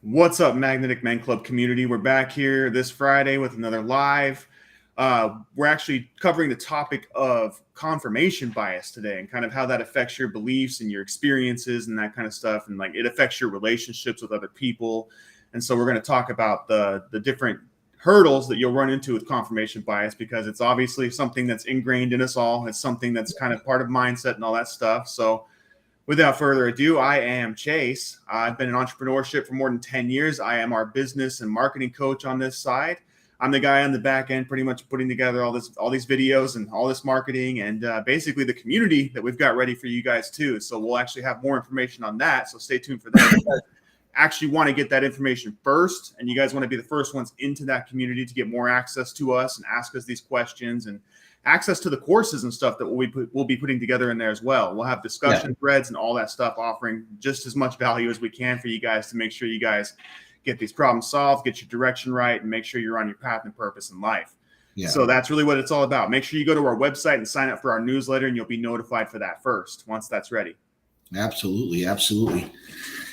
What's up, Magnetic Men Club community? We're back here this Friday with another live. We're actually covering the topic of confirmation bias today and kind of how that affects your beliefs and your experiences and that kind of stuff. And like it affects your relationships with other people. And so we're going to talk about the different hurdles that you'll run into with confirmation bias, because it's obviously something that's ingrained in us all. It's something that's kind of part of mindset and all that stuff. So without further ado, I am Chase. I've been in entrepreneurship for more than 10 years. I am our business and marketing coach on this side. I'm the guy on the back end pretty much putting together all these videos and all this marketing and basically the community that we've got ready for you guys too. So we'll actually have more information on that. So stay tuned for that. If you guys actually want to get that information first and you guys want to be the first ones into that community to get more access to us and ask us these questions and access to the courses and stuff that we'll be putting together in there as well. We'll have discussion threads and all that stuff, offering just as much value as we can for you guys to make sure you guys get these problems solved, get your direction right, and make sure you're on your path and purpose in life. Yeah. So that's really what it's all about. Make sure you go to our website and sign up for our newsletter, and you'll be notified for that first once that's ready. Absolutely. Absolutely.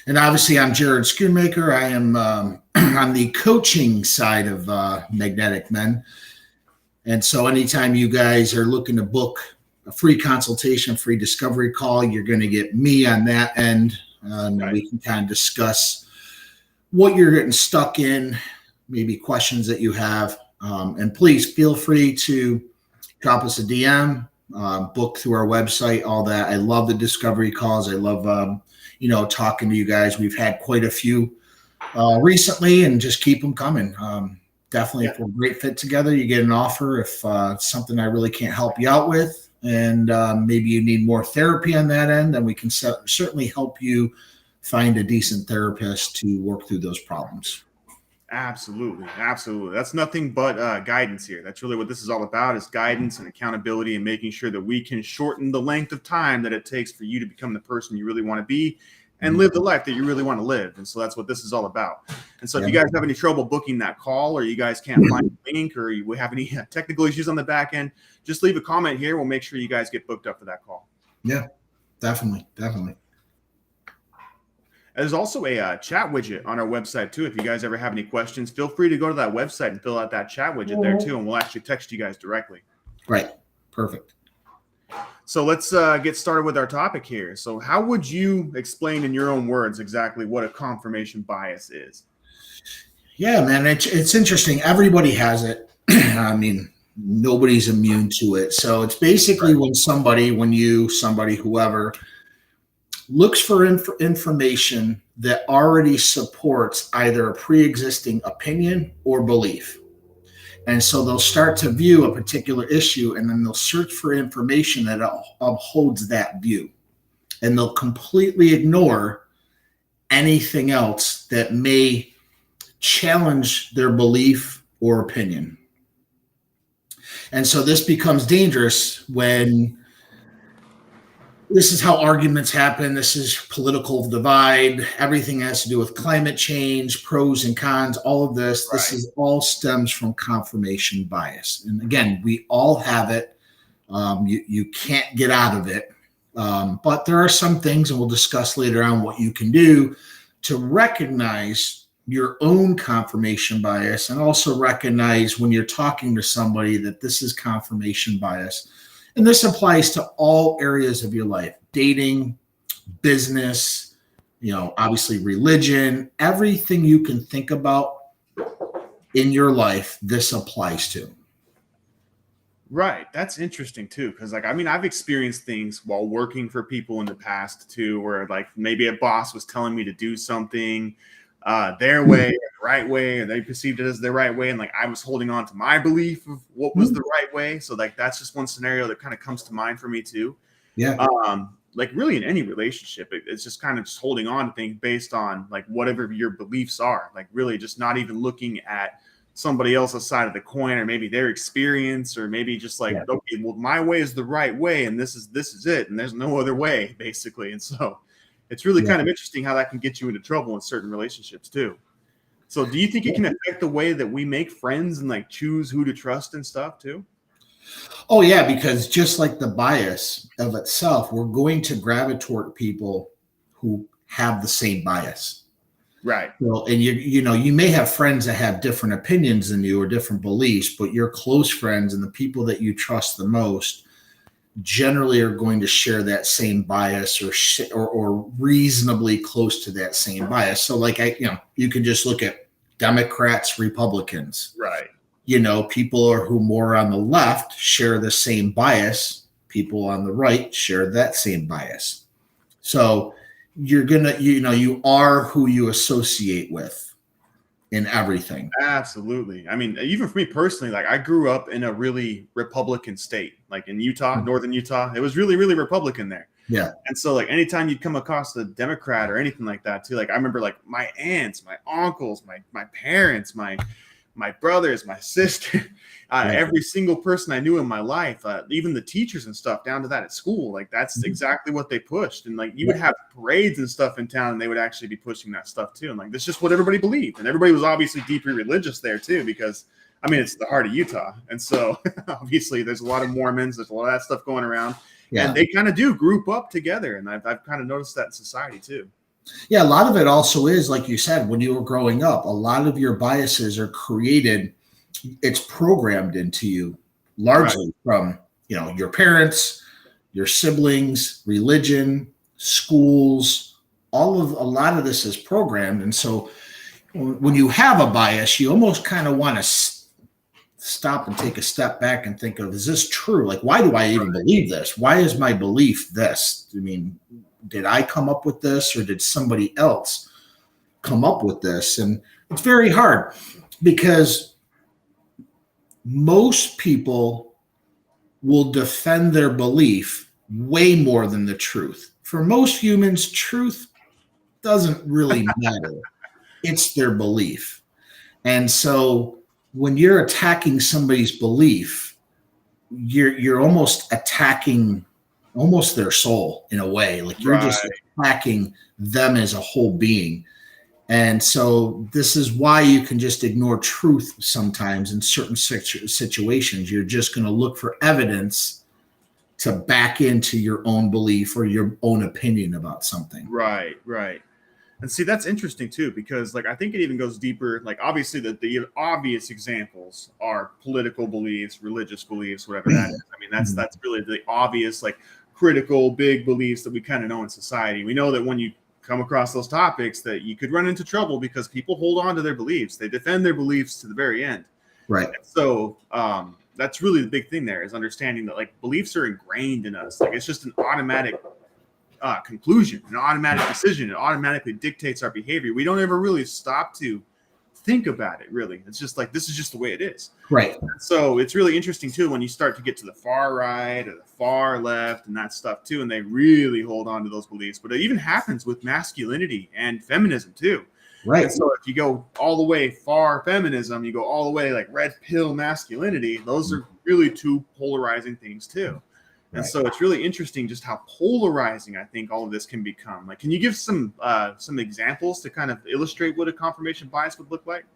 And obviously, I'm Jared Schoonmaker. I am on the coaching side of Magnetic Men. And so anytime you guys are looking to book a free consultation, free discovery call, you're going to get me on that end. Right. We can kind of discuss what you're getting stuck in, maybe questions that you have. And please feel free to drop us a DM, book through our website, all that. I love the discovery calls. I love, talking to you guys. We've had quite a few recently, and just keep them coming. Definitely, if we're a great fit together, you get an offer. If it's something I really can't help you out with, and maybe you need more therapy on that end, then we can certainly help you find a decent therapist to work through those problems. Absolutely. Absolutely. That's nothing but guidance here. That's really what this is all about, is guidance and accountability and making sure that we can shorten the length of time that it takes for you to become the person you really want to be and live the life that you really want to live. And so that's what this is all about. And so if you guys have any trouble booking that call, or you guys can't find a link, or you have any technical issues on the back end, just leave a comment here. We'll make sure you guys get booked up for that call. Yeah, definitely. Definitely. There's also a chat widget on our website too. If you guys ever have any questions, feel free to go to that website and fill out that chat widget there too. And we'll actually text you guys directly. Right. Perfect. So let's get started with our topic here. So how would you explain in your own words exactly what a confirmation bias is? Yeah, man, it's interesting. Everybody has it. I mean, nobody's immune to it. So it's basically when whoever looks for information that already supports either a pre-existing opinion or belief. And so they'll start to view a particular issue, and then they'll search for information that upholds that view. And they'll completely ignore anything else that may challenge their belief or opinion. And so this becomes dangerous when this is how arguments happen. This is political divide. Everything has to do with climate change, pros and cons, all of this. Right. This is all stems from confirmation bias. And again, we all have it. You can't get out of it. But there are some things, and we'll discuss later on what you can do to recognize your own confirmation bias, and also recognize when you're talking to somebody that this is confirmation bias. And this applies to all areas of your life: dating, business, obviously religion, everything you can think about in your life, this applies to. Right. That's interesting too. Cause I've experienced things while working for people in the past too, where maybe a boss was telling me to do something their way, or the right way, or they perceived it as the right way. And I was holding on to my belief of what was the right way. So that's just one scenario that kind of comes to mind for me too. Yeah. Really in any relationship, it's just kind of just holding on to things based on whatever your beliefs are, really just not even looking at somebody else's side of the coin, or maybe their experience, or maybe just okay, well, my way is the right way, and this is it, and there's no other way, basically. And so it's really kind of interesting how that can get you into trouble in certain relationships too. So do you think it can affect the way that we make friends and choose who to trust and stuff too? Oh yeah, because just like the bias of itself, we're going to gravitate people who have the same bias. Right. Well, and you may have friends that have different opinions than you or different beliefs, but your close friends and the people that you trust the most generally are going to share that same bias or reasonably close to that same bias. So like you can just look at Democrats, Republicans. Right. People who more on the left share the same bias. People on the right share that same bias. So you're gonna, you are who you associate with in everything. Absolutely. I mean, even for me personally, like I grew up in a really Republican state, like in Utah, northern Utah. It was really, really Republican there. Yeah. And so like anytime you'd come across a Democrat or anything like that too, like I remember like my aunts, my uncles, my parents, my brothers, my sister, every single person I knew in my life, even the teachers and stuff, down to that at school, like that's exactly what they pushed. And like you would have parades and stuff in town, and they would actually be pushing that stuff too. And like that's just what everybody believed, and everybody was obviously deeply religious there too, because I mean it's the heart of Utah, and so obviously there's a lot of Mormons, there's a lot of that stuff going around, and they kind of do group up together, and I've kind of noticed that in society too. Yeah, a lot of it also is, like you said, when you were growing up, a lot of your biases are created, it's programmed into you largely from, your parents, your siblings, religion, schools, a lot of this is programmed. And so when you have a bias, you almost kind of want to stop and take a step back and think of, is this true? Like, why do I even believe this? Why is my belief this? I mean, did I come up with this or did somebody else come up with this? And it's very hard because most people will defend their belief way more than the truth. For most humans, truth doesn't really matter. It's their belief. And so when you're attacking somebody's belief, you're almost attacking almost their soul in a way, like you're just attacking them as a whole being. And so this is why you can just ignore truth sometimes in certain situations. You're just going to look for evidence to back into your own belief or your own opinion about something. Right. And see, that's interesting too, because like I think it even goes deeper. Like obviously the obvious examples are political beliefs, religious beliefs, whatever that is. I mean, that's really the obvious, like critical big beliefs that we kind of know in society. We know that when you come across those topics that you could run into trouble because people hold on to their beliefs. They defend their beliefs to the very end. Right. And so that's really the big thing there, is understanding that like beliefs are ingrained in us. Like it's just an automatic conclusion, an automatic decision. It automatically dictates our behavior. We don't ever really stop to think about it, really. It's just like, this is just the way it is. Right. So it's really interesting too when you start to get to the far right or the far left and that stuff too, and they really hold on to those beliefs. But it even happens with masculinity and feminism too. Right. And so if you go all the way far feminism, you go all the way like red pill masculinity, those are really two polarizing things too. And so it's really interesting just how polarizing I think all of this can become. Like, can you give some examples to kind of illustrate what a confirmation bias would look like?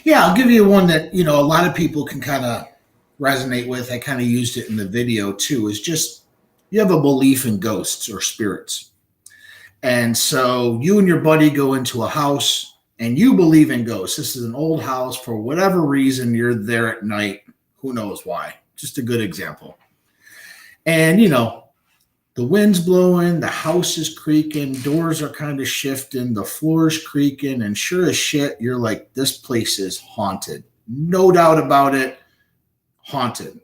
Yeah, I'll give you one that, a lot of people can kind of resonate with. I kind of used it in the video too, is just you have a belief in ghosts or spirits. And so you and your buddy go into a house and you believe in ghosts. This is an old house. For whatever reason, you're there at night. Who knows why? Just a good example. And, the wind's blowing, the house is creaking, doors are kind of shifting, the floor's creaking, and sure as shit, you're like, this place is haunted. No doubt about it, haunted.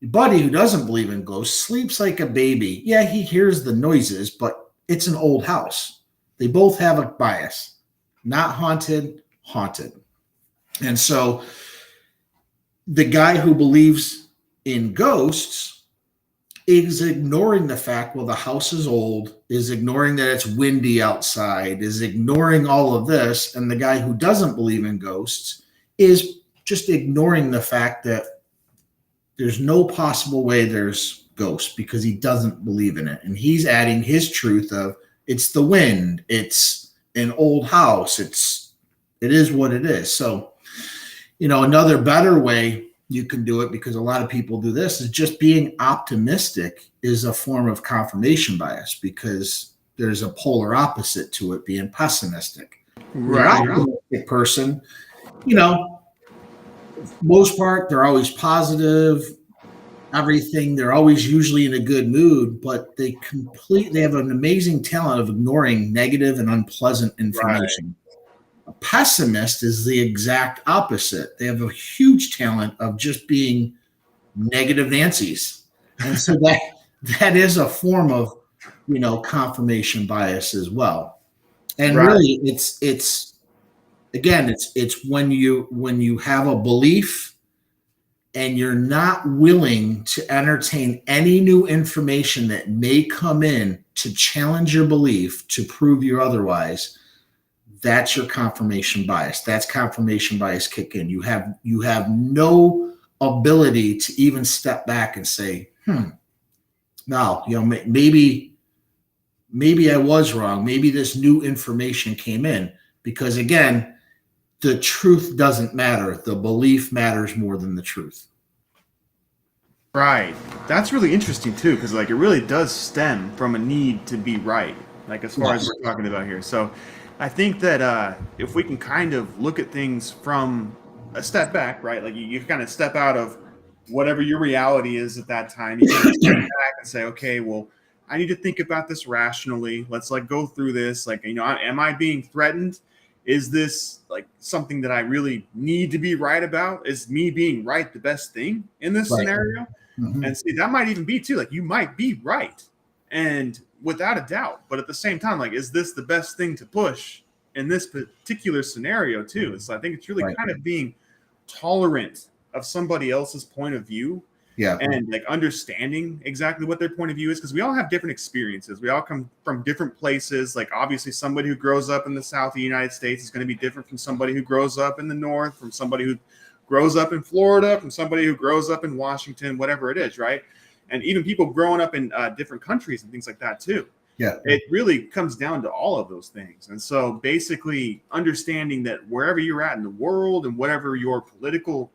Your buddy who doesn't believe in ghosts sleeps like a baby. Yeah, he hears the noises, but it's an old house. They both have a bias. Not haunted, haunted. And so the guy who believes in ghosts is ignoring the fact, well, the house is old, is ignoring that it's windy outside, is ignoring all of this. And the guy who doesn't believe in ghosts is just ignoring the fact that there's no possible way there's ghosts because he doesn't believe in it. And he's adding his truth of it's the wind, it's an old house, it is what it is. So, another better way you can do it, because a lot of people do this, is just being optimistic is a form of confirmation bias, because there's a polar opposite to it, being pessimistic. You're an optimistic person, you know, most part, they're always positive, everything. They're always usually in a good mood, but they have an amazing talent of ignoring negative and unpleasant information. A pessimist is the exact opposite. They have a huge talent of just being negative Nancy's. And so that is a form of, confirmation bias as well. And really it's when you have a belief and you're not willing to entertain any new information that may come in to challenge your belief, to prove you otherwise. That's your confirmation bias. That's confirmation bias kick in. You have no ability to even step back and say, no, maybe I was wrong. Maybe this new information came in, because again, the truth doesn't matter. The belief matters more than the truth. Right. That's really interesting too, because it really does stem from a need to be right, as far as we're talking about here. So I think that if we can kind of look at things from a step back, right? You kind of step out of whatever your reality is at that time. You kind of step back and say, okay, well, I need to think about this rationally. Let's go through this. Am I being threatened? Is this something that I really need to be right about? Is me being right the best thing in this scenario? Mm-hmm. And see, that might even be too, you might be right. And without a doubt, but at the same time, is this the best thing to push in this particular scenario too? So I think it's really kind of being tolerant of somebody else's point of view. Yeah. And understanding exactly what their point of view is, because we all have different experiences. We all come from different places. Obviously somebody who grows up in the South of the United States is going to be different from somebody who grows up in the North, from somebody who grows up in Florida, from somebody who grows up in Washington, whatever it is, right? And even people growing up in different countries and things like that too. Yeah. It really comes down to all of those things. And so basically understanding that wherever you're at in the world and whatever your political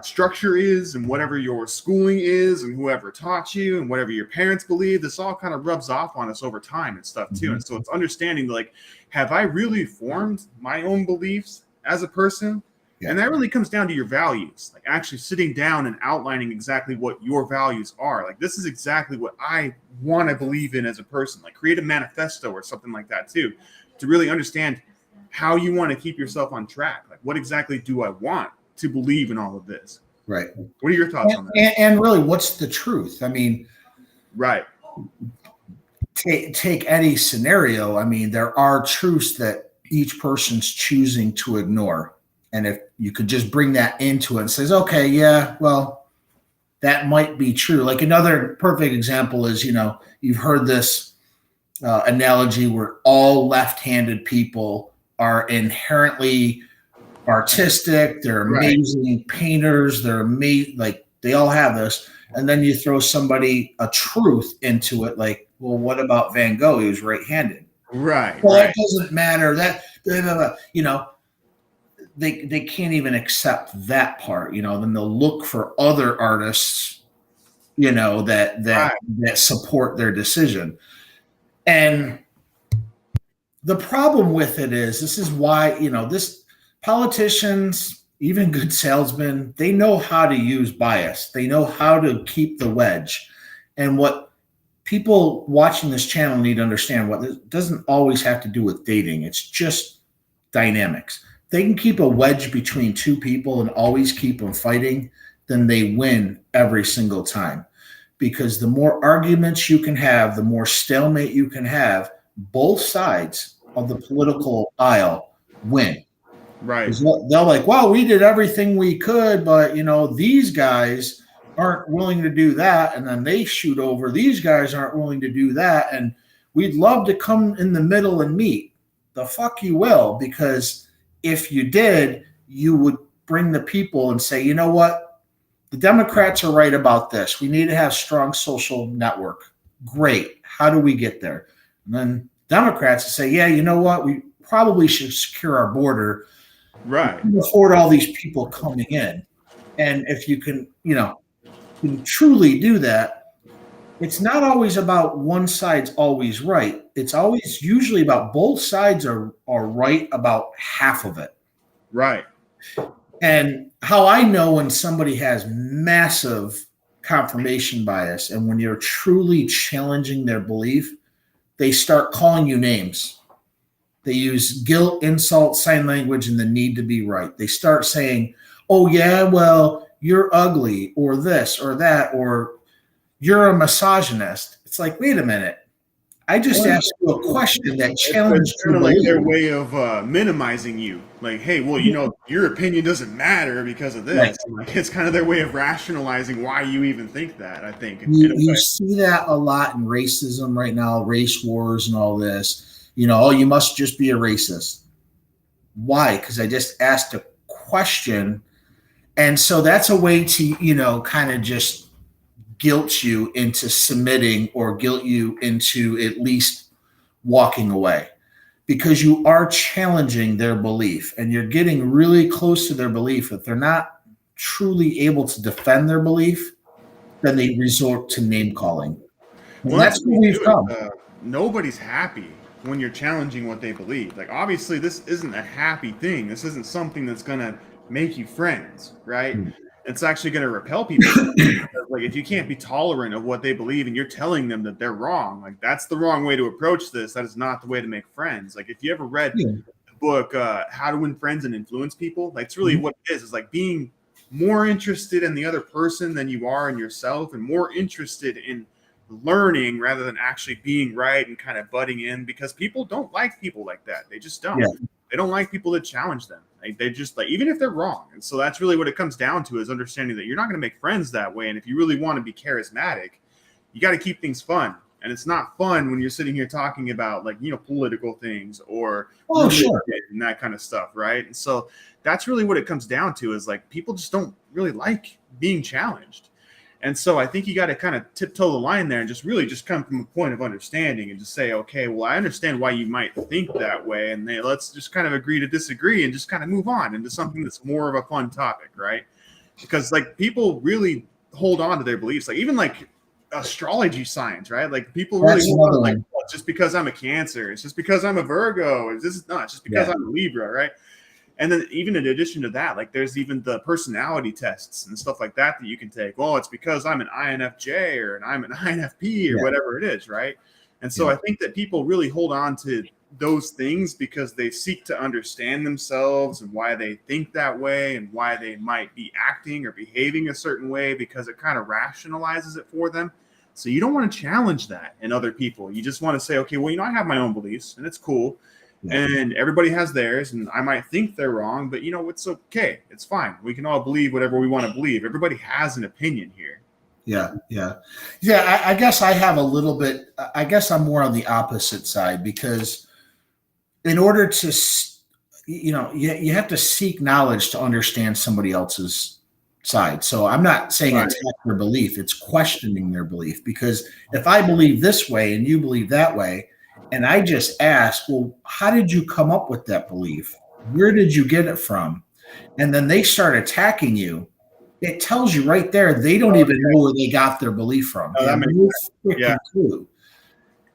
structure is and whatever your schooling is and whoever taught you and whatever your parents believe, this all kind of rubs off on us over time and stuff too. Mm-hmm. And so it's understanding have I really formed my own beliefs as a person? Yeah. And that really comes down to your values, actually sitting down and outlining exactly what your values are. This is exactly what I want to believe in as a person. Create a manifesto or something like that too, to really understand how you want to keep yourself on track. What exactly do I want to believe in all of this? Right. What are your thoughts on that? And really, what's the truth? I mean, right. Take any scenario. I mean, there are truths that each person's choosing to ignore. And if you could just bring that into it and says, okay, yeah, well, that might be true. Another perfect example is, you've heard this analogy where all left-handed people are inherently artistic. They're amazing painters. They're amazing. They all have this. And then you throw a truth into it. Well, what about Van Gogh? He was right-handed. Right. Well, that doesn't matter. They can't even accept that part, then they'll look for other artists, that support their decision. And the problem with it is, this is why, politicians, even good salesmen, they know how to use bias. They know how to keep the wedge. And what people watching this channel need to understand, it doesn't always have to do with dating. It's just dynamics. They can keep a wedge between two people and always keep them fighting, then they win every single time. Because the more arguments you can have, the more stalemate you can have, both sides of the political aisle win. Right. They're well, we did everything we could, but these guys aren't willing to do that. And then they shoot over. These guys aren't willing to do that. And we'd love to come in the middle and meet. The fuck you will, because if you did, you would bring the people and say, you know what? The Democrats are right about this. We need to have strong social network. Great. How do we get there? And then Democrats say, yeah, you know what? We probably should secure our border. Right. We can afford all these people coming in. And if you can, can truly do that, it's not always about one side's always right. it's always usually about both sides are right about half of it. Right. And how I know when somebody has massive confirmation bias and when you're truly challenging their belief, they start calling you names. They use guilt, insult, sign language, and the need to be right. They start saying, oh, yeah, well, you're ugly, or this, or that, or you're a misogynist. It's like, wait a minute. I just asked you a question that challenged It's your kind of like belief. their way of minimizing you. Like, hey, well, your opinion doesn't matter because of this. Right. Like, it's kind of their way of rationalizing why you even think that, I think. You see that a lot in racism right now, race wars and all this. Oh, you must just be a racist. Why? Because I just asked a question. And so that's a way to, kind of just guilt you into submitting or guilt you into at least walking away, because you are challenging their belief and you're getting really close to their belief. If they're not truly able to defend their belief, then they resort to name calling. And that's where we've come. Nobody's happy when you're challenging what they believe. Like, obviously, this isn't a happy thing. This isn't something that's going to make you friends, right? It's actually going to repel people. Like, if you can't be tolerant of what they believe and you're telling them that they're wrong, like, that's the wrong way to approach this. That is not the way to make friends. Like, if you ever read the book How to Win Friends and Influence People, like, it's really what it is like being more interested in the other person than you are in yourself, and more interested in learning rather than actually being right and kind of butting in, because people don't like people like that. They just don't. They don't like people that challenge them. They just, like, even if they're wrong. And so that's really what it comes down to, is understanding that you're not going to make friends that way. And if you really want to be charismatic, you got to keep things fun. And it's not fun when you're sitting here talking about, like, political things or and that kind of stuff, right? And so that's really what it comes down to, is like, people just don't really like being challenged. And so I think you got to kind of tiptoe the line there and just really just come from a point of understanding and just say, okay, well, I understand why you might think that way. And then let's just kind of agree to disagree and just kind of move on into something that's more of a fun topic, right? Because, like, people really hold on to their beliefs, like, even like astrology signs, right? Like, people really hold on, like, well, just because I'm a Cancer, it's just because I'm a Virgo, it's just because I'm a Libra, right? And then even in addition to that, like, there's even the personality tests and stuff like that you can take. Well, it's because I'm an INFJ or I'm an INFP or whatever it is, right? And so I think that people really hold on to those things because they seek to understand themselves and why they think that way and why they might be acting or behaving a certain way, because it kind of rationalizes it for them. So you don't want to challenge that in other people. You just want to say, okay, well, I have my own beliefs and it's cool. And everybody has theirs, and I might think they're wrong, but it's okay. It's fine. We can all believe whatever we want to believe. Everybody has an opinion here. I guess I have a little bit. I guess I'm more on the opposite side, because in order to, you have to seek knowledge to understand somebody else's side. So I'm not saying attack their belief. It's questioning their belief, because if I believe this way and you believe that way, and I just ask, well, how did you come up with that belief? Where did you get it from? And then they start attacking you. It tells you right there, they don't even know where they got their belief from.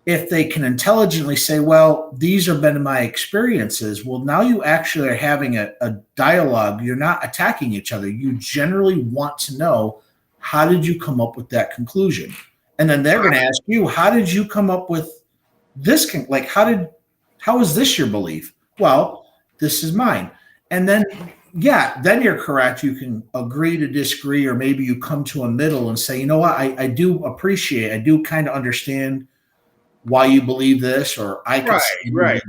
If they can intelligently say, well, these have been my experiences, well, now you actually are having a dialogue. You're not attacking each other. You generally want to know, how did you come up with that conclusion? And then they're going to ask you, how did you come up with this? Like, how is this your belief? Well, this is mine. And then, then you're correct. You can agree to disagree, or maybe you come to a middle and say, you know what, I do appreciate, I do kind of understand why you believe this, or I can right.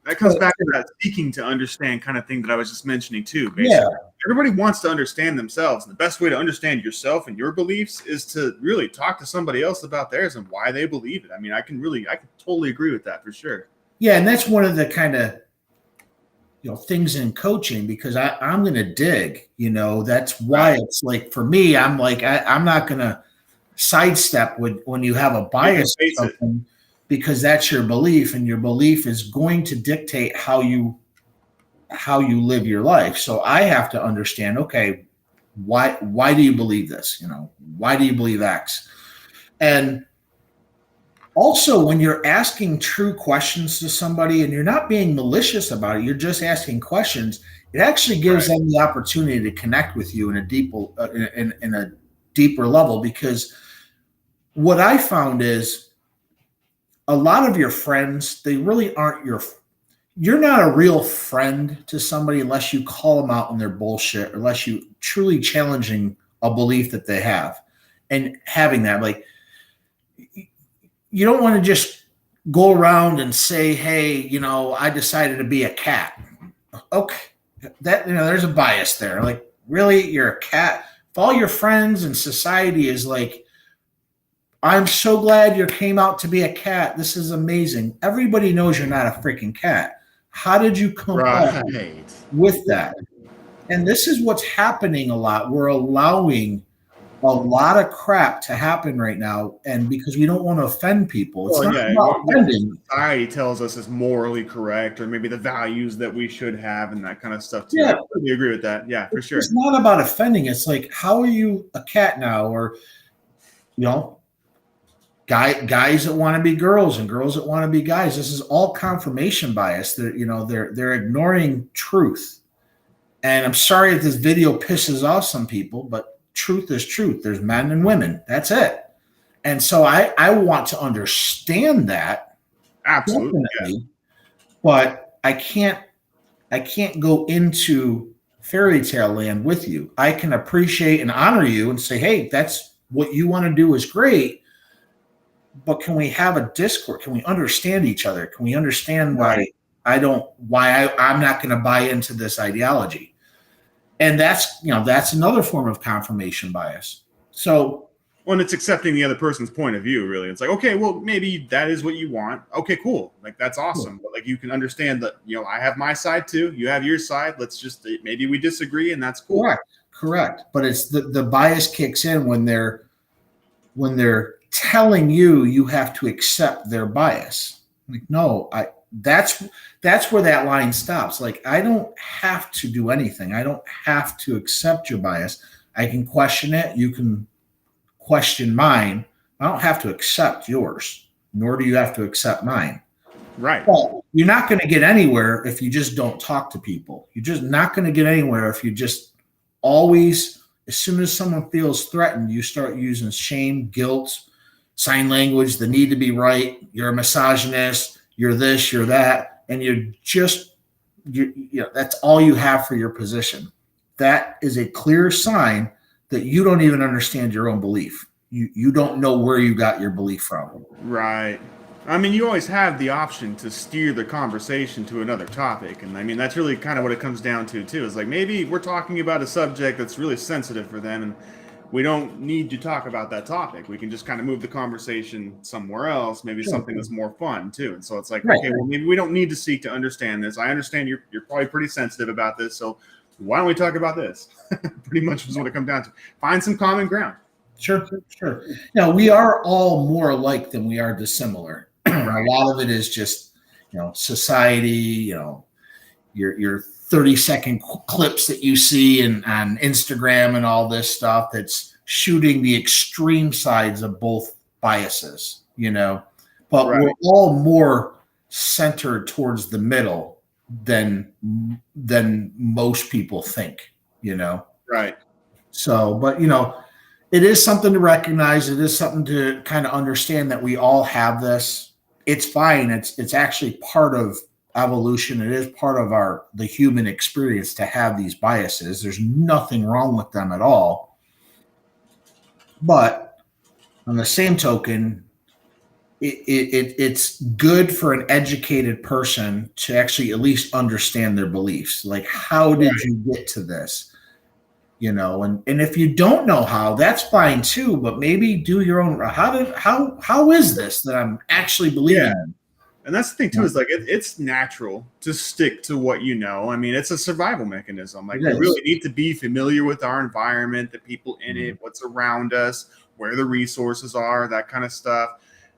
That comes back to that seeking to understand kind of thing that I was just mentioning too. Basically, everybody wants to understand themselves. And the best way to understand yourself and your beliefs is to really talk to somebody else about theirs and why they believe it. I mean, I can totally agree with that for sure. Yeah. And that's one of the kind of, things in coaching, because I'm going to dig, that's why it's like, for me, I'm like, I'm not going to sidestep when you have a bias or something, because that's your belief, and your belief is going to dictate how you live your life. So I have to understand, okay, why do you believe this? Why do you believe X? And Also, when you're asking true questions to somebody and you're not being malicious about it, you're just asking questions. It actually gives them the opportunity to connect with you in a deeper level. Because what I found is a lot of your friends, they really aren't you're not a real friend to somebody unless you call them out on their bullshit, unless you truly challenging a belief that they have, and having that, like, you don't want to just go around and say, hey, I decided to be a cat. Okay. That, there's a bias there. Like, really? You're a cat? If all your friends and society is like, I'm so glad you came out to be a cat. This is amazing. Everybody knows you're not a freaking cat. How did you come up with that? And this is what's happening a lot. We're allowing a lot of crap to happen right now, and because we don't want to offend people. It's not about offending. Society tells us is morally correct, or maybe the values that we should have, and that kind of stuff too. Yeah, I totally agree with that. Yeah, for sure. It's not about offending. It's like, how are you a cat now? Or, guys that want to be girls and girls that want to be guys. This is all confirmation bias. They're ignoring truth. And I'm sorry if this video pisses off some people, but truth is truth. There's men and women. That's it. And so I want to understand that. Absolutely. Yeah. But I can't go into fairy tale land with you. I can appreciate and honor you and say, hey, that's what you want to do is great. But can we have a discourse? Can we understand each other? Can we understand why I'm not going to buy into this ideology? And that's another form of confirmation bias. So, when it's accepting the other person's point of view, really, it's like, okay, well, maybe that is what you want. Okay, cool. Like, that's awesome. But like, you can understand that, I have my side too. You have your side. Let's just, maybe we disagree, and that's cool. Correct. But it's the bias kicks in when they're telling you have to accept their bias. Like, no, that's where that line stops. Like, I don't have to do anything. I don't have to accept your bias. I can question it. You can question mine. I don't have to accept yours, nor do you have to accept mine. Right. But you're not going to get anywhere if you just don't talk to people. You're just not going to get anywhere if you just always, as soon as someone feels threatened, you start using shame, guilt, sign language, the need to be right. You're a misogynist. You're this, you're that. And that's all you have for your position. That is a clear sign that you don't even understand your own belief. You don't know where you got your belief from. Right. I mean, you always have the option to steer the conversation to another topic. And I mean, that's really kind of what it comes down to too. Is like, maybe we're talking about a subject that's really sensitive for them, and we don't need to talk about that topic. We can just kind of move the conversation somewhere else, maybe something that's more fun too. And so it's like, okay, well, maybe we don't need to seek to understand this. I understand you're probably pretty sensitive about this, so why don't we talk about this? Pretty much is what it comes down to. Find some common ground. Sure. Now, we are all more alike than we are dissimilar. A lot of it is just, society, your 30-second clips that you see on Instagram and all this stuff that's shooting the extreme sides of both biases, but we're all more centered towards the middle than most people think, Right. So, but it is something to recognize. It is something to kind of understand that we all have this. It's fine. It's actually part of evolution. It is part of the human experience to have these biases. There's nothing wrong with them at all. But on the same token, it's good for an educated person to actually at least understand their beliefs. Like, how did you get to this? And if you don't know how, that's fine too, but maybe do your own. How is this that I'm actually believing in? And that's the thing too, is like, it's natural to stick to what you know. I mean, it's a survival mechanism. Like, we really need to be familiar with our environment, the people in it, what's around us, where the resources are, that kind of stuff.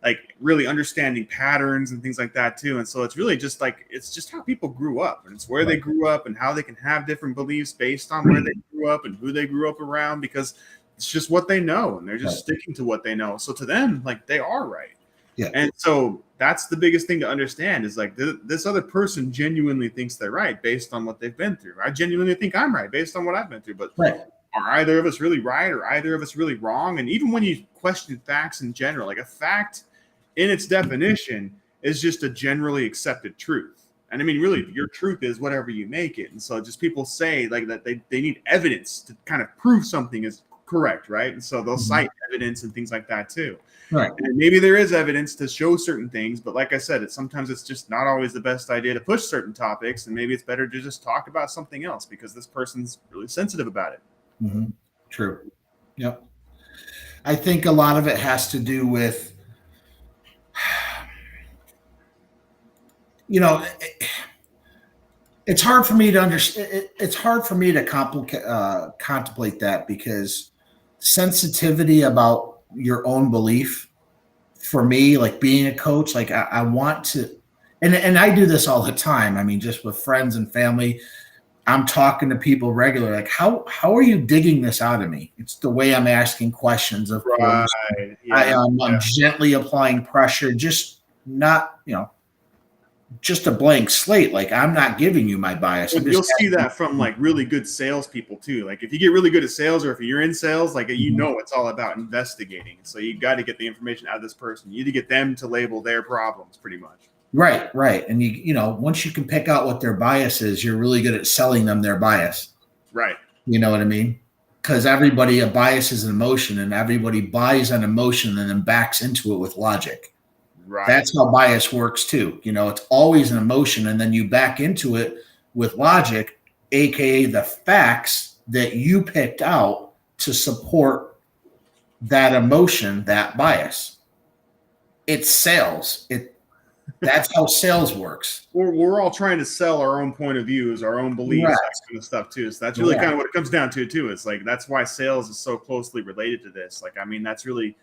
Like, really understanding patterns and things like that too. And so it's really just like, it's just how people grew up, and it's where they grew up and how they can have different beliefs based on where they grew up and who they grew up around, because it's just what they know, and they're just sticking to what they know. So to them, like, they are right. Yeah. And so that's the biggest thing to understand is like this other person genuinely thinks they're right based on what they've been through. I genuinely think I'm right based on what I've been through. But Right. are either of us really right or either of us really wrong? And even when you question facts in general, like a fact in its definition is just a generally accepted truth. And I mean, really, your truth is whatever you make it. And so just people say like that they need evidence to kind of prove something is correct, right? And so they'll cite evidence and things like that too. Right. And maybe there is evidence to show certain things, but like I said, sometimes it's just not always the best idea to push certain topics, and maybe it's better to just talk about something else because this person's really sensitive about it. Mm-hmm. True. Yep. I think a lot of it has to do with, it's hard for me to understand. It's hard for me to contemplate that because sensitivity about your own belief for me, like being a coach, like I want to, and I do this all the time. I mean, just with friends and family, I'm talking to people regularly. Like, how are you digging this out of me? It's the way I'm asking questions. Of course, I'm gently applying pressure, just not, just a blank slate. Like I'm not giving you my bias. You'll see that from like really good salespeople too. Like if you get really good at sales, or if you're in sales, like it's all about investigating. So you got to get the information out of this person. You need to get them to label their problems, pretty much. Right. And once you can pick out what their bias is, you're really good at selling them their bias. Right. You know what I mean? Because a bias is an emotion, and everybody buys an emotion and then backs into it with logic. Right. That's how bias works too. It's always an emotion, and then you back into it with logic, aka the facts that you picked out to support that emotion, that bias. It's sales. That's how sales works. We're all trying to sell our own point of views, our own beliefs, that kind of stuff too. So that's really kind of what it comes down to too. It's like that's why sales is so closely related to this. Like, I mean, that's really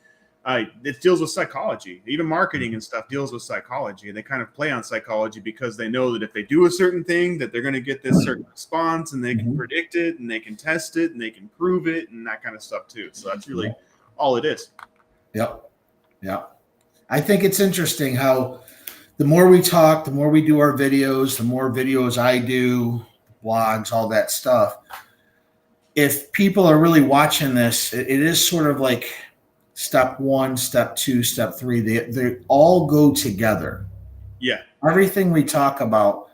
it deals with psychology. Even marketing and stuff deals with psychology. They kind of play on psychology because they know that if they do a certain thing, that they're going to get this certain response, and they can predict it, and they can test it, and they can prove it, and that kind of stuff too. So that's really all it is. Yep. I think it's interesting how the more we talk, the more we do our videos, the more videos I do, blogs, all that stuff. If people are really watching this, it is sort of like step 1, step 2, step 3. They all go together. Yeah. Everything we talk about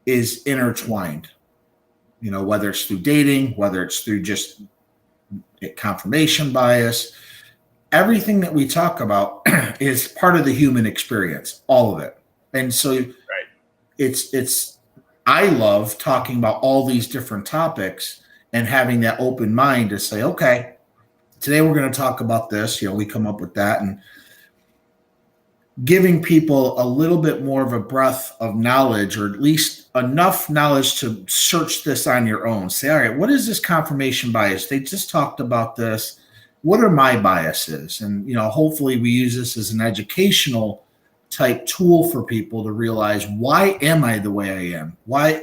is intertwined. Whether it's through dating, whether it's through just confirmation bias, everything that we talk about is part of the human experience, all of it. And so I love talking about all these different topics and having that open mind to say, okay, today we're going to talk about this. We come up with that, and giving people a little bit more of a breadth of knowledge, or at least enough knowledge to search this on your own. Say, all right, what is this confirmation bias? They just talked about this. What are my biases? And, hopefully we use this as an educational type tool for people to realize, why am I the way I am? Why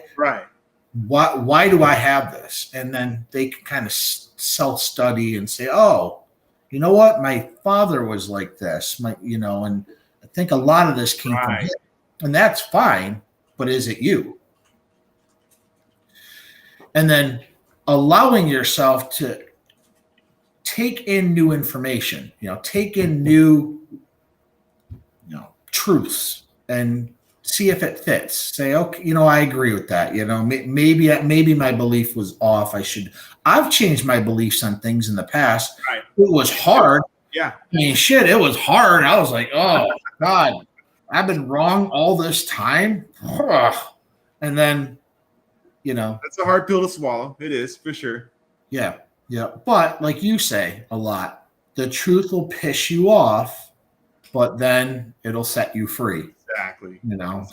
do I have this? And then they can kind of self-study and say, oh, you know what? My father was like this, and I think a lot of this came from him. And that's fine, but is it you? And then allowing yourself to take in new information, take in new, truths, and see if it fits. Say, okay, I agree with that. Maybe my belief was off. I've changed my beliefs on things in the past. Right. It was hard. Yeah. I mean, shit, it was hard. I was like, oh God, I've been wrong all this time. And then, that's a hard pill to swallow. It is, for sure. Yeah. But like you say a lot, the truth will piss you off, but then it'll set you free. Exactly.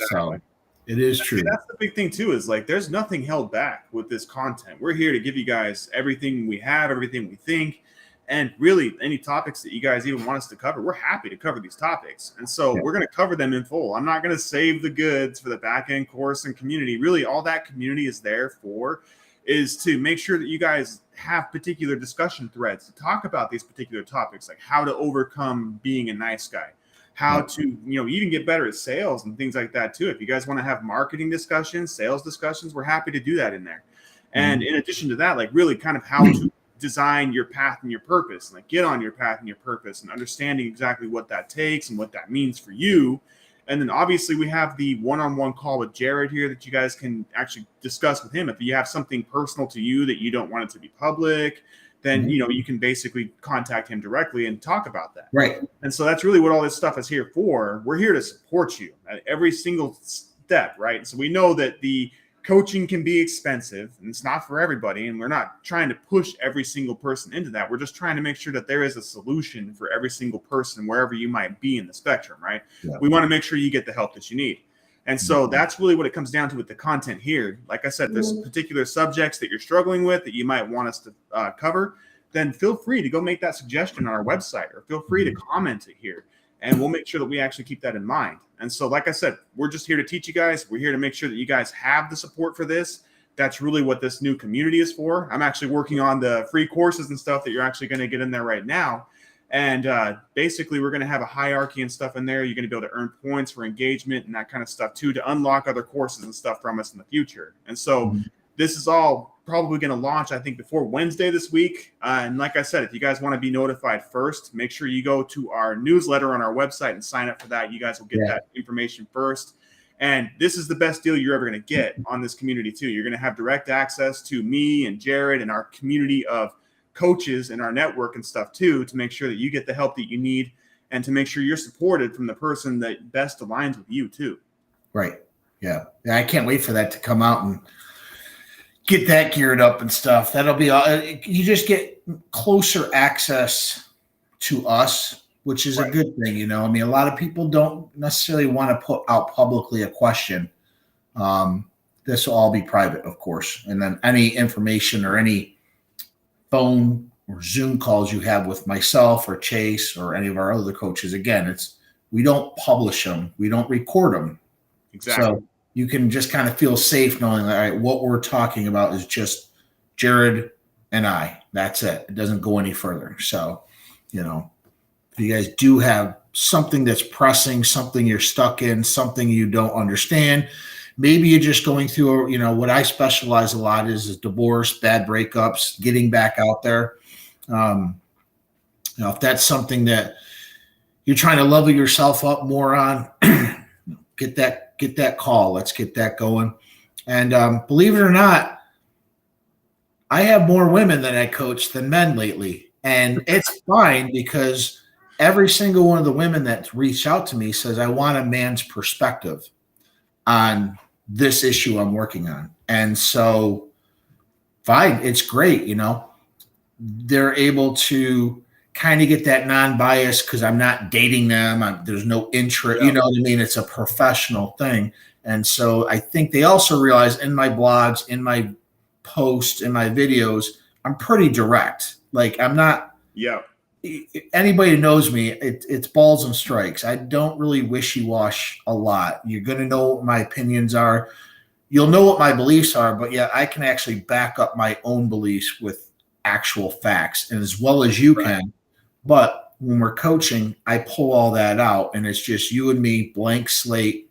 So it is true. That's the big thing too, is like there's nothing held back with this content. We're here to give you guys everything we have, everything we think, and really any topics that you guys even want us to cover. We're happy to cover these topics. And so we're going to cover them in full. I'm not going to save the goods for the back end course and community. Really, all that community is there for is to make sure that you guys have particular discussion threads to talk about these particular topics, like how to overcome being a nice guy, how to, even get better at sales and things like that too. If you guys want to have marketing discussions, sales discussions, we're happy to do that in there. And in addition to that, like really kind of how to design your path and your purpose, like get on your path and your purpose and understanding exactly what that takes and what that means for you. And then obviously we have the one-on-one call with Jared here that you guys can actually discuss with him. If you have something personal to you that you don't want it to be public, then, you can basically contact him directly and talk about that. Right. And so that's really what all this stuff is here for. We're here to support you at every single step, right? So we know that the coaching can be expensive and it's not for everybody. And we're not trying to push every single person into that. We're just trying to make sure that there is a solution for every single person, wherever you might be in the spectrum, right? Yeah. We want to make sure you get the help that you need. And so that's really what it comes down to with the content here. Like I said, there's particular subjects that you're struggling with that you might want us to cover, then feel free to go make that suggestion on our website or feel free to comment it here. And we'll make sure that we actually keep that in mind. And so, like I said, we're just here to teach you guys. We're here to make sure that you guys have the support for this. That's really what this new community is for. I'm actually working on the free courses and stuff that you're actually going to get in there right now. And basically, we're going to have a hierarchy and stuff in there. You're going to be able to earn points for engagement and that kind of stuff, too, to unlock other courses and stuff from us in the future. And so this is all probably going to launch, I think, before Wednesday this week. And like I said, if you guys want to be notified first, make sure you go to our newsletter on our website and sign up for that. You guys will get that information first. And this is the best deal you're ever going to get on this community, too. You're going to have direct access to me and Jared and our community of coaches in our network and stuff too, to make sure that you get the help that you need and to make sure you're supported from the person that best aligns with you too. Right. Yeah. I can't wait for that to come out and get that geared up and stuff. That'll be you just get closer access to us, which is a good thing. I mean, a lot of people don't necessarily want to put out publicly a question. This will all be private, of course. And then any information or any phone or Zoom calls you have with myself or Chase or any of our other coaches, again, we don't publish them. We don't record them. Exactly. So you can just kind of feel safe knowing that, all right, what we're talking about is just Jared and I. That's it. It doesn't go any further. So, if you guys do have something that's pressing, something you're stuck in, something you don't understand, maybe you're just going through, what I specialize a lot is divorce, bad breakups, getting back out there. If that's something that you're trying to level yourself up more on, get that call. Let's get that going. And believe it or not, I have more women that I coach than men lately. And it's fine because every single one of the women that reach out to me says, I want a man's perspective on this issue I'm working on. And so fine, it's great. They're able to kind of get that non-bias because I'm not dating them. There's no interest, you know what I mean? It's a professional thing. And so I think they also realize in my blogs, in my posts, in my videos, I'm pretty direct. Like I'm not, anybody who knows me, it's balls and strikes. I don't really wishy-wash a lot. You're going to know what my opinions are. You'll know what my beliefs are, but I can actually back up my own beliefs with actual facts and as well as you can. But when we're coaching, I pull all that out and it's just you and me, blank slate.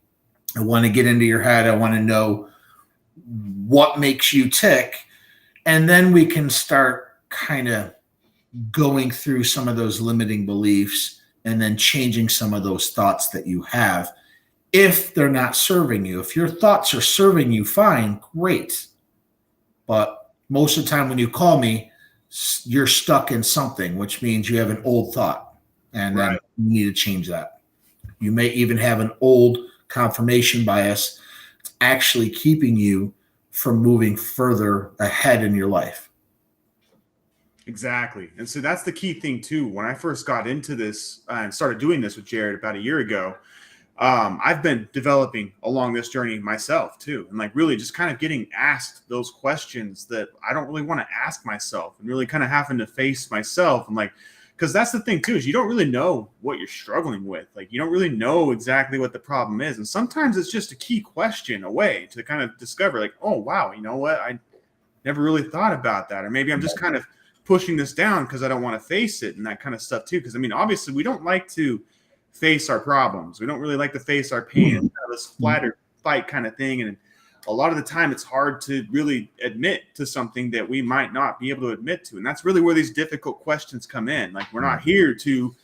I want to get into your head. I want to know what makes you tick. And then we can start kind of going through some of those limiting beliefs and then changing some of those thoughts that you have if they're not serving you. If your thoughts are serving you, fine, great. But most of the time when you call me, you're stuck in something, which means you have an old thought and then you need to change that. You may even have an old confirmation bias. It's actually keeping you from moving further ahead in your life. Exactly. And so that's the key thing too. When I first got into this and started doing this with Jared about a year ago, I've been developing along this journey myself too. And like really just kind of getting asked those questions that I don't really want to ask myself and really kind of having to face myself. And like, because that's the thing too, is you don't really know what you're struggling with. Like you don't really know exactly what the problem is. And sometimes it's just a key question away to kind of discover like, oh, wow, you know what? I never really thought about that. Or maybe I'm just kind of pushing this down because I don't want to face it and that kind of stuff too. Because I mean, obviously we don't like to face our problems. We don't really like to face our pain. It's kind of this flat or fight kind of thing. And a lot of the time it's hard to really admit to something that we might not be able to admit to. And that's really where these difficult questions come in. Like, we're not here to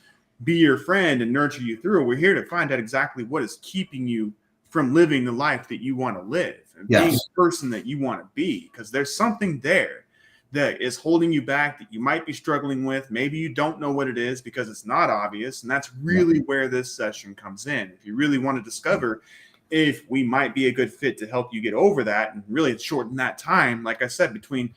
be your friend and nurture you through. We're here to find out exactly what is keeping you from living the life that you want to live and being the person that you want to be, because there's something there that is holding you back that you might be struggling with. Maybe you don't know what it is because it's not obvious. And that's really where this session comes in. If you really want to discover if we might be a good fit to help you get over that and really shorten that time, like I said, between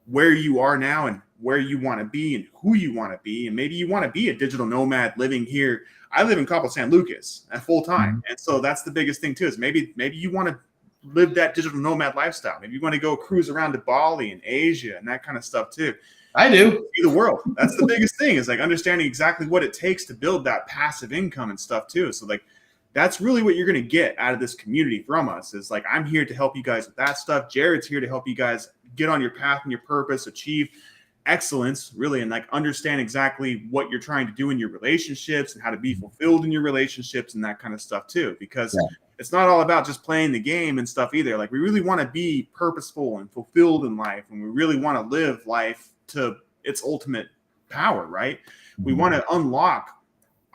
where you are now and where you want to be and who you want to be. And maybe you want to be a digital nomad living here. I live in Cabo San Lucas at full time. And so that's the biggest thing too, is maybe you want to live that digital nomad lifestyle. Maybe you want to go cruise around to Bali and Asia and that kind of stuff too. I do. See the world. That's the biggest thing, is like understanding exactly what it takes to build that passive income and stuff too. So like, that's really what you're going to get out of this community from us, is like, I'm here to help you guys with that stuff. Jared's here to help you guys get on your path and your purpose, achieve excellence, really, and like understand exactly what you're trying to do in your relationships and how to be fulfilled in your relationships and that kind of stuff too. Because it's not all about just playing the game and stuff either. Like, we really want to be purposeful and fulfilled in life, and we really want to live life to its ultimate power, right? We want to unlock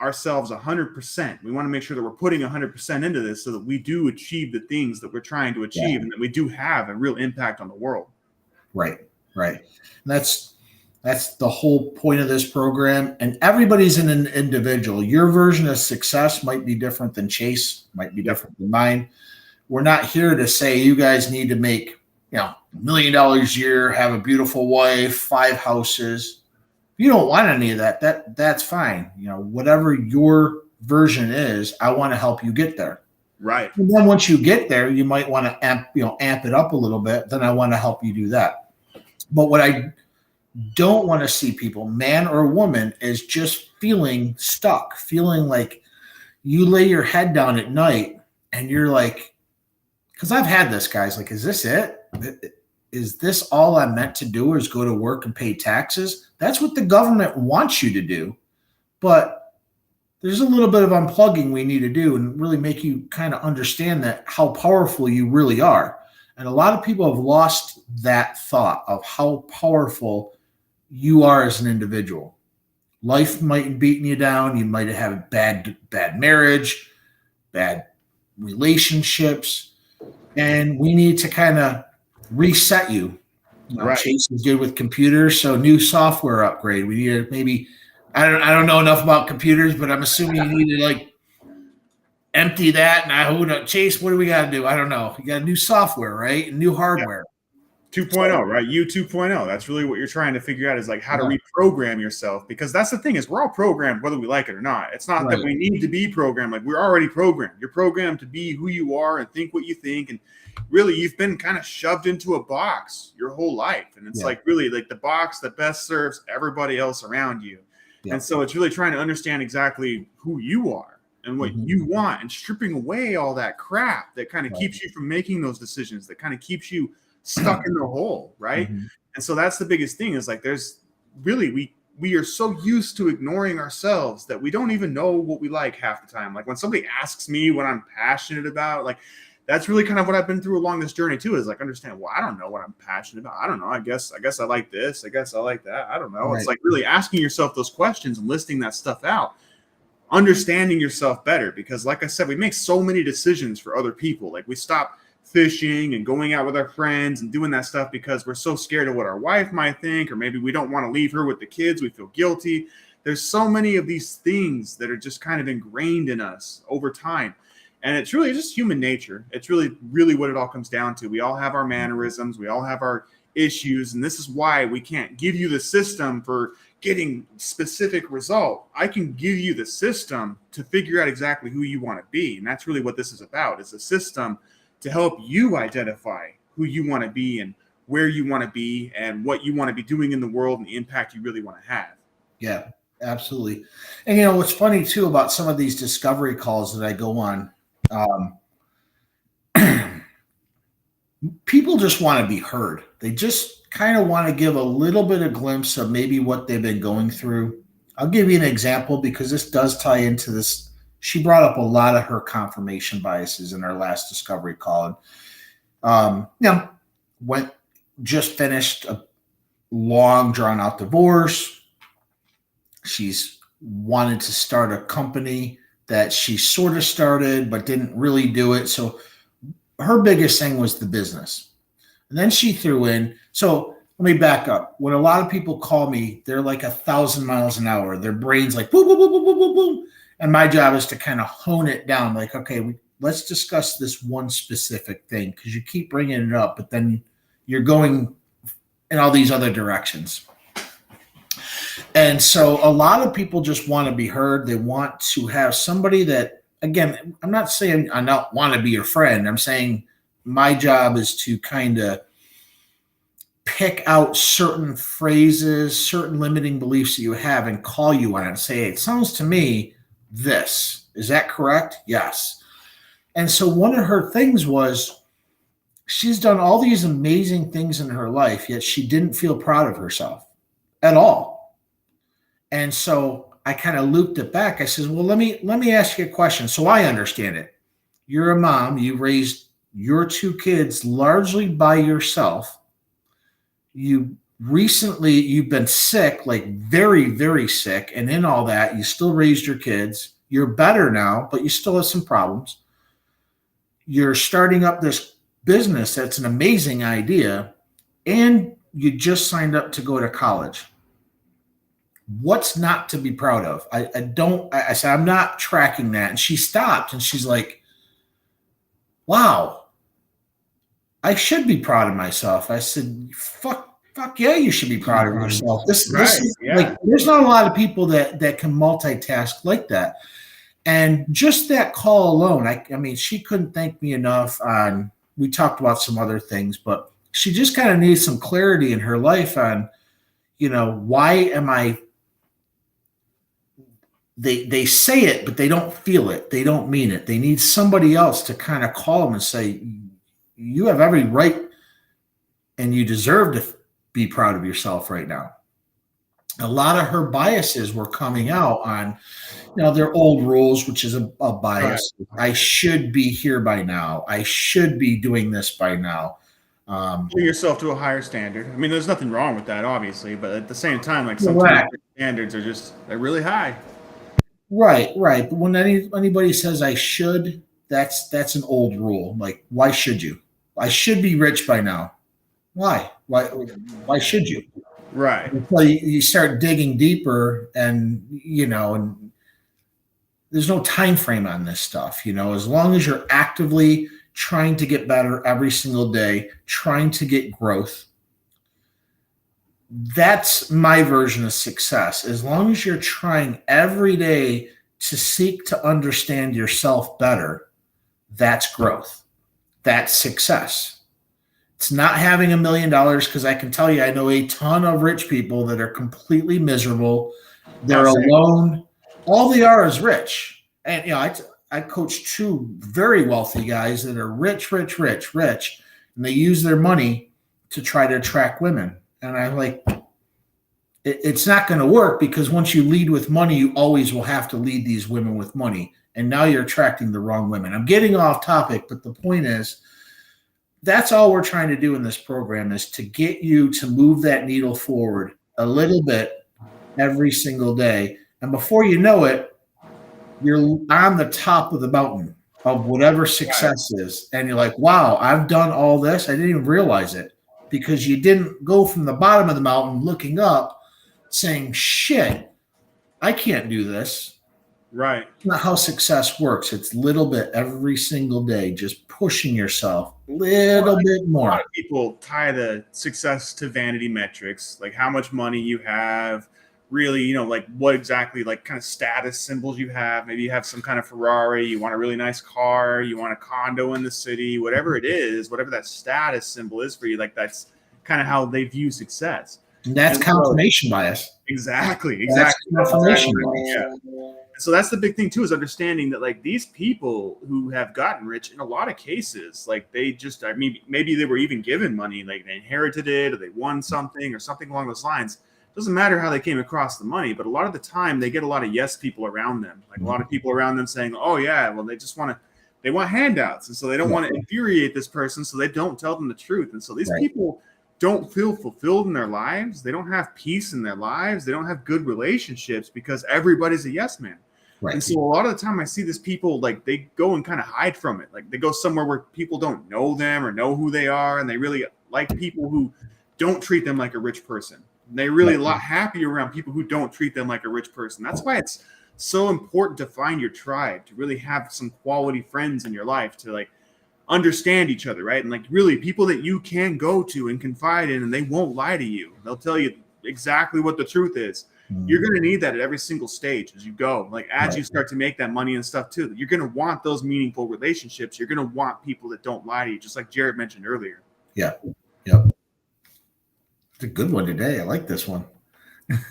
ourselves 100%. We want to make sure that we're putting 100% into this so that we do achieve the things that we're trying to achieve and that we do have a real impact on the world. Right. And that's the whole point of this program. And everybody's an individual. Your version of success might be different than Chase, might be different than mine. We're not here to say you guys need to make, $1 million a year, have a beautiful wife, 5 houses. If you don't want any of that, that's fine. Whatever your version is, I want to help you get there. Right. And then once you get there, you might want to amp it up a little bit. Then I want to help you do that. But what I don't want to see people, man or woman, is just feeling stuck, feeling like you lay your head down at night and you're like, because I've had this, guys, like, is this it? Is this all I'm meant to do, is go to work and pay taxes? That's what the government wants you to do. But there's a little bit of unplugging we need to do and really make you kind of understand that how powerful you really are. And a lot of people have lost that thought of how powerful you are as an individual. Life might have beaten you down. You might have had a bad marriage, bad relationships, and we need to kind of reset you. Right. Chase is good with computers, so new software upgrade. We need to maybe, I don't know enough about computers, but I'm assuming you need to like empty that. And Chase, what do we got to do? I don't know. You got new software, right? And new hardware. 2.0, right? You 2.0. That's really what you're trying to figure out, is like how to reprogram yourself, because that's the thing, is we're all programmed whether we like it or not. It's not that we need to be programmed. Like, we're already programmed. You're programmed to be who you are and think what you think. And really, you've been kind of shoved into a box your whole life. And it's like really like the box that best serves everybody else around you. And so it's really trying to understand exactly who you are and what you want, and stripping away all that crap that kind of keeps you from making those decisions, that kind of keeps you stuck in the hole, right? And so that's the biggest thing, is like, there's really, we are so used to ignoring ourselves that we don't even know what we like half the time. Like, when somebody asks me what I'm passionate about, like, that's really kind of what I've been through along this journey too, is like, understand, well, I don't know what I'm passionate about. I don't know. I guess I like this. I guess I like that. I don't know. It's like really asking yourself those questions and listing that stuff out, understanding yourself better. Because like I said, we make so many decisions for other people. Like, we stop fishing and going out with our friends and doing that stuff because we're so scared of what our wife might think, or maybe we don't want to leave her with the kids. We feel guilty. There's so many of these things that are just kind of ingrained in us over time. And it's really just human nature. It's really, really what it all comes down to. We all have our mannerisms. We all have our issues. And this is why we can't give you the system for getting specific result. I can give you the system to figure out exactly who you want to be. And that's really what this is about. It's a system to help you identify who you want to be and where you want to be and what you want to be doing in the world and the impact you really want to have. Yeah, absolutely. And what's funny too about some of these discovery calls that I go on, people just want to be heard. They just kind of want to give a little bit of glimpse of maybe what they've been going through. I'll give you an example, because this does tie into this she brought up a lot of her confirmation biases in our last discovery call. Just finished a long drawn out divorce. She's wanted to start a company that she sort of started but didn't really do it. So her biggest thing was the business. And then she threw in, so let me back up. When a lot of people call me, they're like 1,000 miles an hour. Their brain's like boom, boom, boom, boom, boom, boom, boom. And my job is to kind of hone it down. Like, okay, let's discuss this one specific thing, because you keep bringing it up, but then you're going in all these other directions. And so a lot of people just want to be heard. They want to have somebody that, again, I'm not saying I don't want to be your friend. I'm saying my job is to kind of pick out certain phrases, certain limiting beliefs that you have, and call you on it and say, hey, it sounds to me this. Is that correct? Yes. And so one of her things was she's done all these amazing things in her life, yet she didn't feel proud of herself at all. And so I kind of looped it back. I says, well, let me ask you a question so I understand it. You're a mom. You raised your 2 kids largely by yourself. You've been sick, like very, very sick. And in all that, you still raised your kids. You're better now, but you still have some problems. You're starting up this business that's an amazing idea, and you just signed up to go to college. What's not to be proud of? I said, I'm not tracking that. And she stopped and she's like, wow, I should be proud of myself. I said, fuck yeah, you should be proud of yourself. This is like, there's not a lot of people that can multitask like that. And just that call alone, I mean, she couldn't thank me enough on, we talked about some other things, but she just kind of needs some clarity in her life on, why am I, they say it, but they don't feel it. They don't mean it. They need somebody else to kind of call them and say, you have every right and you deserve to be proud of yourself right now. A lot of her biases were coming out on, their old rules, which is a bias. Right. I should be here by now. I should be doing this by now. Bring yourself to a higher standard. I mean, there's nothing wrong with that, obviously, but at the same time, like sometimes standards are they're really high. Right. But when anybody says I should, that's an old rule. Like, why should you? I should be rich by now. Why should you? Right. So you start digging deeper, and and there's no time frame on this stuff. As long as you're actively trying to get better every single day, trying to get growth, that's my version of success. As long as you're trying every day to seek to understand yourself better, that's growth. That's success. It's not having $1 million, because I can tell you, I know a ton of rich people that are completely miserable. They're alone. All they are is rich. And I coach 2 very wealthy guys that are rich, and they use their money to try to attract women. And I'm like, it's not going to work, because once you lead with money, you always will have to lead these women with money. And now you're attracting the wrong women. I'm getting off topic, but the point is, that's all we're trying to do in this program, is to get you to move that needle forward a little bit every single day. And before you know it, you're on the top of the mountain of whatever success is. And you're like, wow, I've done all this. I didn't even realize it, because you didn't go from the bottom of the mountain looking up saying, shit, I can't do this. Right. That's not how success works. It's little bit every single day, just pushing yourself a little bit more. A lot of people tie the success to vanity metrics, like how much money you have, really, like what exactly, like kind of status symbols you have. Maybe you have some kind of Ferrari, you want a really nice car, you want a condo in the city, whatever it is, whatever that status symbol is for you, like that's kind of how they view success. And that's confirmation bias. Exactly. That's confirmation bias. Yeah. So that's the big thing too, is understanding that like these people who have gotten rich, in a lot of cases, like they just, maybe they were even given money, like they inherited it or they won something or something along those lines. doesn't matter how they came across the money, but a lot of the time they get a lot of yes people around them. Like a lot of people around them saying, oh yeah, well, they want handouts. And so they don't want to infuriate this person. So they don't tell them the truth. And so these people don't feel fulfilled in their lives. They don't have peace in their lives. They don't have good relationships because everybody's a yes man. Right. And so a lot of the time I see these people, like they go and kind of hide from it. Like they go somewhere where people don't know them or know who they are. And they really like people who don't treat them like a rich person. They're really a lot happier around people who don't treat them like a rich person. That's why it's so important to find your tribe, to really have some quality friends in your life, to like understand each other, right? And like really people that you can go to and confide in, and they won't lie to you. They'll tell you exactly what the truth is. You're going to need that at every single stage as you go. Like as you start to make that money and stuff too, you're going to want those meaningful relationships. You're going to want people that don't lie to you, just like Jared mentioned earlier. Yeah. Yep. It's a good one today. I like this one.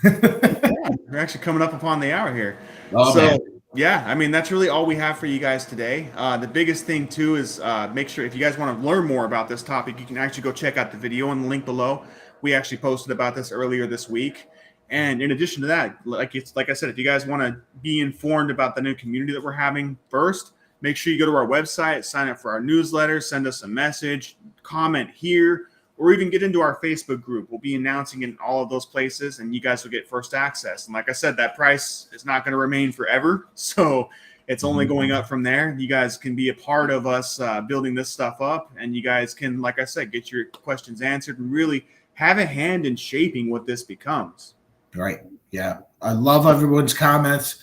We're actually coming up upon the hour here. Man. Yeah, I mean, that's really all we have for you guys today. The biggest thing too is make sure if you guys want to learn more about this topic, you can actually go check out the video in the link below. We actually posted about this earlier this week. And in addition to that, like I said, if you guys want to be informed about the new community that we're having first, make sure you go to our website, sign up for our newsletter, send us a message, comment here, or even get into our Facebook group. We'll be announcing in all of those places, and you guys will get first access. And like I said, that price is not going to remain forever. So it's only going up from there. You guys can be a part of us building this stuff up, and you guys can, like I said, get your questions answered and really have a hand in shaping what this becomes. Right. Yeah. I love everyone's comments.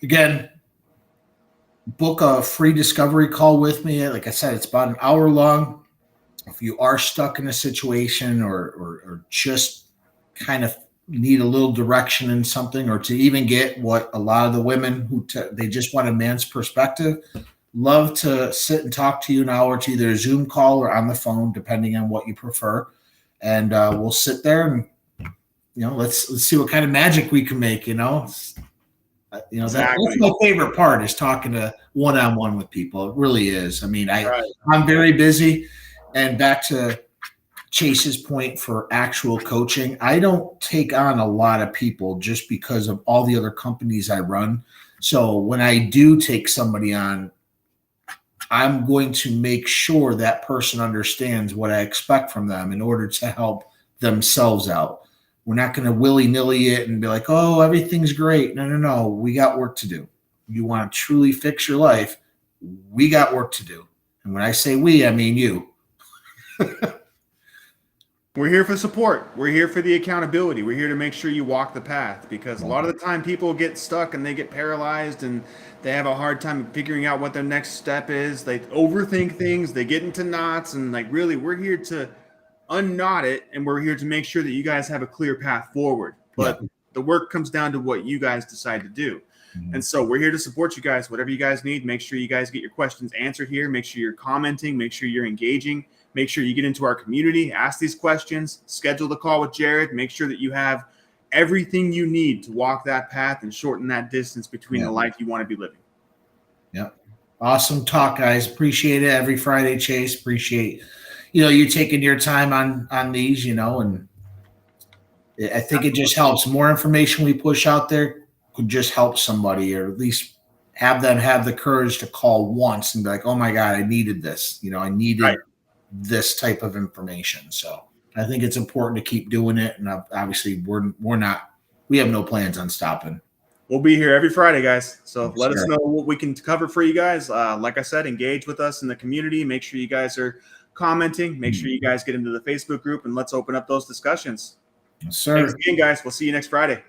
Again, book a free discovery call with me. Like I said, it's about an hour long. If you are stuck in a situation or just kind of need a little direction in something, or to even get what a lot of the women who they just want a man's perspective, love to sit and talk to you an hour. It's either a Zoom call or on the phone, depending on what you prefer. And we'll sit there and, let's see what kind of magic we can make, That's my favorite part, is talking to one-on-one with people. It really is. I mean, I'm very busy. And back to Chase's point for actual coaching, I don't take on a lot of people just because of all the other companies I run. So when I do take somebody on, I'm going to make sure that person understands what I expect from them in order to help themselves out. We're not going to willy-nilly it and be like, oh, everything's great. No. We got work to do. You want to truly fix your life, we got work to do. And when I say we, I mean you. We're here for support. We're here for the accountability. We're here to make sure you walk the path, because a lot of the time people get stuck and they get paralyzed and they have a hard time figuring out what their next step is. They overthink things. They get into knots, and really, we're here to unknot it, and we're here to make sure that you guys have a clear path forward. But the work comes down to what you guys decide to do. And so we're here to support you guys. Whatever you guys need, make sure you guys get your questions answered here. Make sure you're commenting. Make sure you're engaging. Make sure you get into our community, ask these questions, schedule the call with Jared. Make sure that you have everything you need to walk that path and shorten that distance between the life you want to be living. Yep. Awesome talk, guys. Appreciate it every Friday, Chase. Appreciate you taking your time on these, and I think it just helps. More information we push out there could just help somebody, or at least have them have the courage to call once and be like, oh my God, I needed this. I needed this type of information. So I think it's important to keep doing it. And obviously we have no plans on stopping. We'll be here every Friday, guys. So let us know what we can cover for you guys. Like I said, engage with us in the community. Make sure you guys are commenting. Make sure you guys get into the Facebook group, and let's open up those discussions. Yes, sir. Thanks again, guys. We'll see you next Friday.